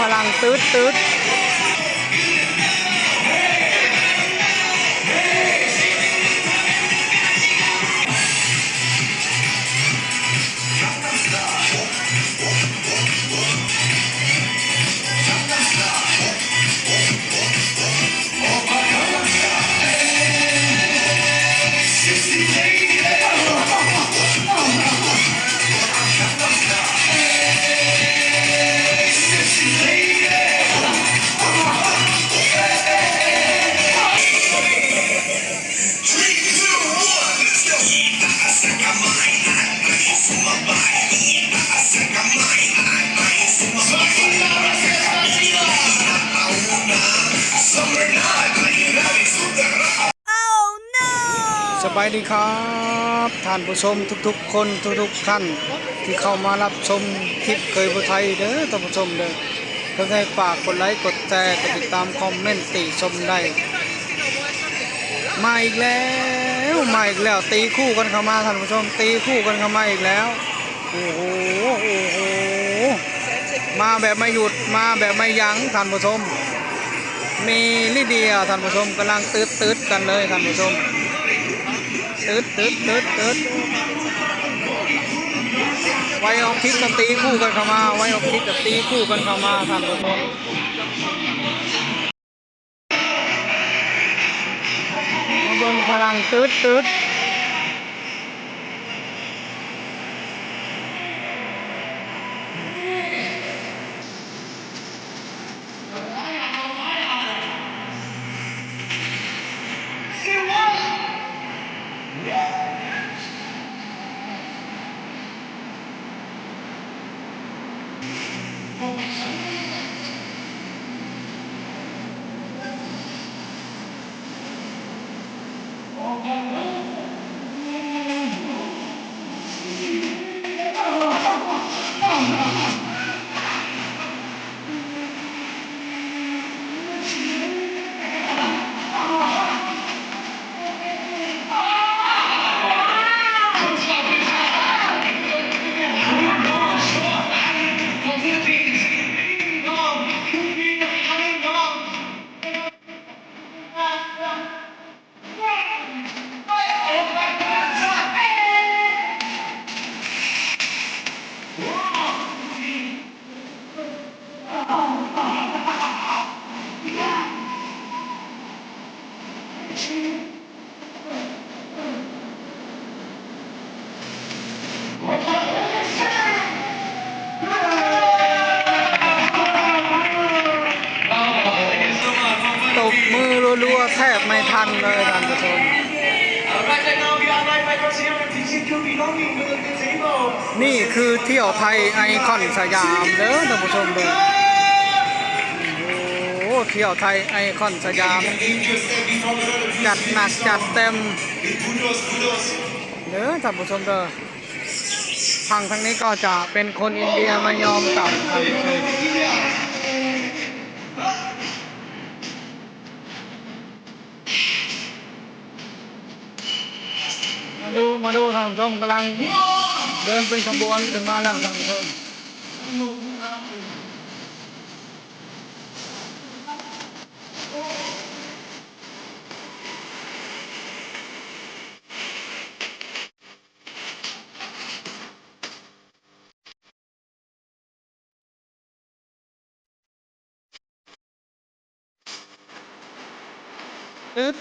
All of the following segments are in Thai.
พลังตืดสบายดีครับท่านผู้ชมทุกๆคนทุกๆท่านที่เข้ามารับชมคลิปเคยบ่ไทยเด้อท่านผู้ชมเด้อเพิ่นให้ฝากกดไลค์กดแชร์กดติดตามคอมเมนต์ติชมได้มาอีกแล้วตีคู่กันเข้ามาท่านผู้ชมตีคู่กันเข้ามาอีกแล้วโอ้โหมาแบบไม่หยุดมาแบบไม่ยั้งท่านผู้ชมมีลิเดียท่านผู้ชมกำลังตืดกันเลยท่านผู้ชมตืดไว้ออกคิดกับตีคู่กันเข้ามาไว้ออกคิดกับตีคู่กันเข้ามาท่านผู้ชมมาเบิ่งพลังตืดตบมือรัวๆแทบไม่ทันเลยท่านผู้ชมนี่คือเที่ยวไทยไอคอนสยามเด้อท่านผู้ชมเด้อโอ้เที่ยวไทยไอคอนสยามจัดหนักจัดเต็มเด้อท่านผู้ชมเด้อทางนี้ก็จะเป็นคนอินเดียมายอมกับท่านผู้ชมมาดูท่านผู้ชมกำลังเดินเป็นขบวนขึ้นมาแล้วท่านผู้ชม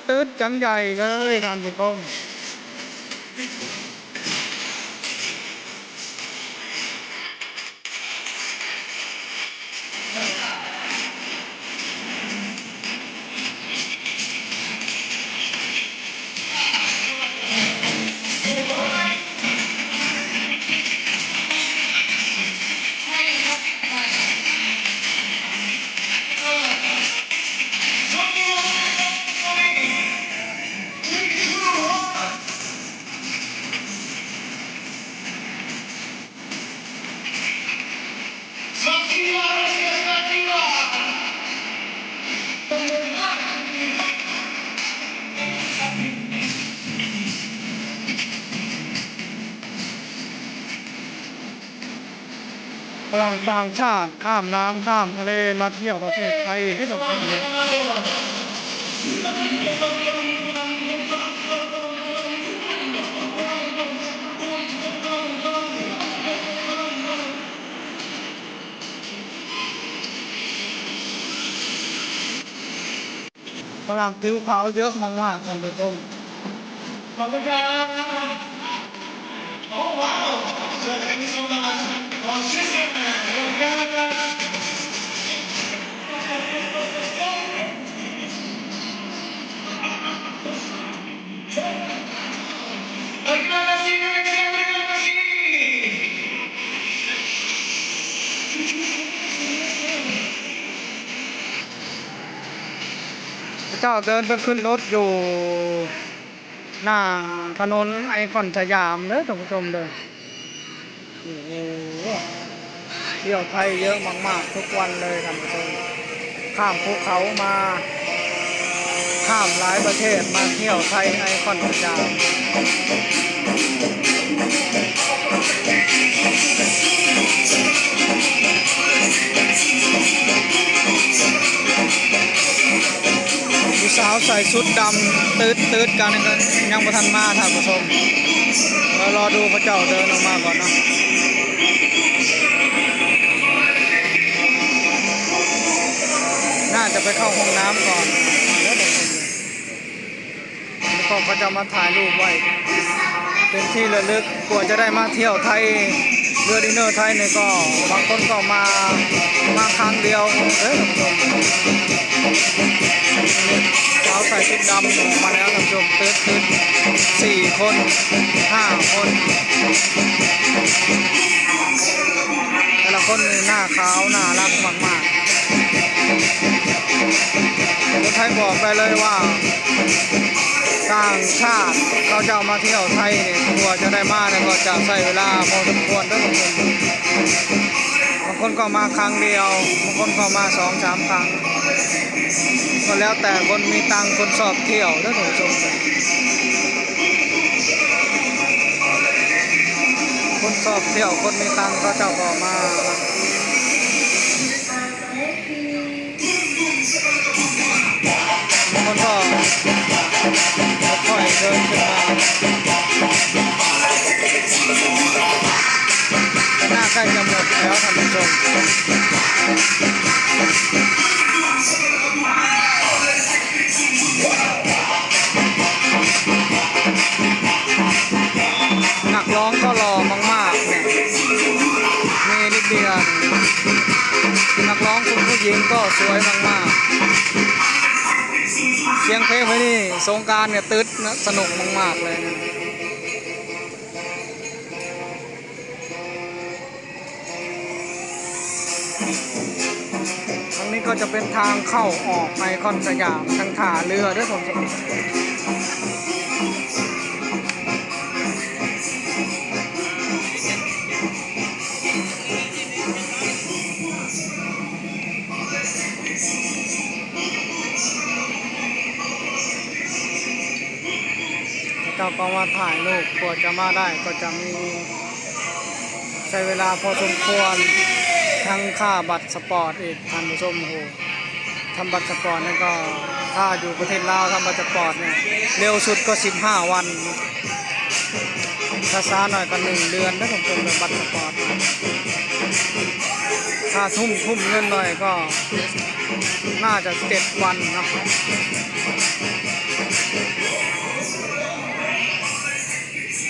ตืดจังใหญ่เลยท่านผู้ชม ลังต่างชาติข้ามน้ำข้ามทะเลมาเที่ยวประเทศไทยให้เราเห็นฝรั่งผิวขาวเยอะมากๆท่านผู้ชมขอบคุณครับโอ้ว้าวเจ๋งสุดเลยขอบคุณเจ้าเดินไปขึ้นรถอยู่หน้าถนนไอคอนสยามเด้อท่านผู้ชมเด้อโอ้โหเที่ยวไทยเยอะมากๆทุกวันเลยท่านผู้ชมข้ามภูเขามาข้ามหลายประเทศมาเที่ยวไทยไอคอนสยามผู้สาวใส่ชุดดำตืดกันนะครับยังบ่ทันมาท่านผู้ชมเรารอดูพระเจ้าเดินออกมาก่อนเนาะน่าจะไปเข้าห้องน้ำก่อนแล้วก็เขาจะมาถ่ายรูปไว้เป็นที่ระลึกกว่าจะได้มาเที่ยวไทยเรือดินเนอร์ไทยเนี่ยก็บางคนก็มาครั้งเดียวท่านผู้ชมสาวใส่ชุดดำออกมาแล้วท่านผู้ชมตืด4 คน 5 คนแต่ละคนหน้าขาวน่ารักมากๆคนไทยบอกไปเลยว่าต่างชาติเขาจะมาเที่ยวไทยเนี่ยกลัวจะได้มาเนี่ยก็จะใช้เวลาพอสมควรด้วยบางคนก็มาครั้งเดียวบางคนก็มา2-3 ครั้งก็แล้วแต่คนมีตังค์คนชอบเที่ยวด้วยท่านผู้ชมคนชอบเที่ยวคนมีตังค์ก็เจ้าก็มาบางคนก็ค่อยๆเดินขึ้นมาแต่หน้าใกล้จะหมดแล้วท่านผู้ชมนักร้องก็หล่อมากๆเนี่ยมีนิดเดียวนักร้องคุณผู้หญิงก็สวยมากๆเสียงเพลงไปนี่สงกรานต์เนี่ยตึ๊ดนะสนุกมากๆเลยนะทางนี้ก็จะเป็นทางเข้าออกไอคอนสยามทางท่าเรือด้วยผมเจ้าก็มาถ่ายรูปกว่าจะมาได้ก็จะมีใช้เวลาพอสมควรทั้งค่าบัตรสปอร์ตอีกท่านผู้ชมโหทำบัตรสปอร์ตนี่ก็ถ้าอยู่ประเทศลาวทำบัตรสปอร์ตเนี่ยเร็วสุดก็15 วันถ้าช้าหน่อยก็1 เดือนถ้าผมชมแบบบัตรสปอร์ตถ้าทุ่มเงินหน่อยก็น่าจะ7 วันเนาะ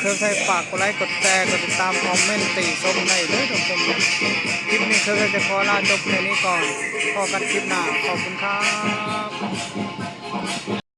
เคยใครฝากกดไลค์กดแชร์กดติดตามคอมเมนต์ติชมในด้วยท่านผู้ชมคลิปนี้เคยจะขอลาจบในนี้ก่อนพอกันคลิปหน้าขอบคุณครับ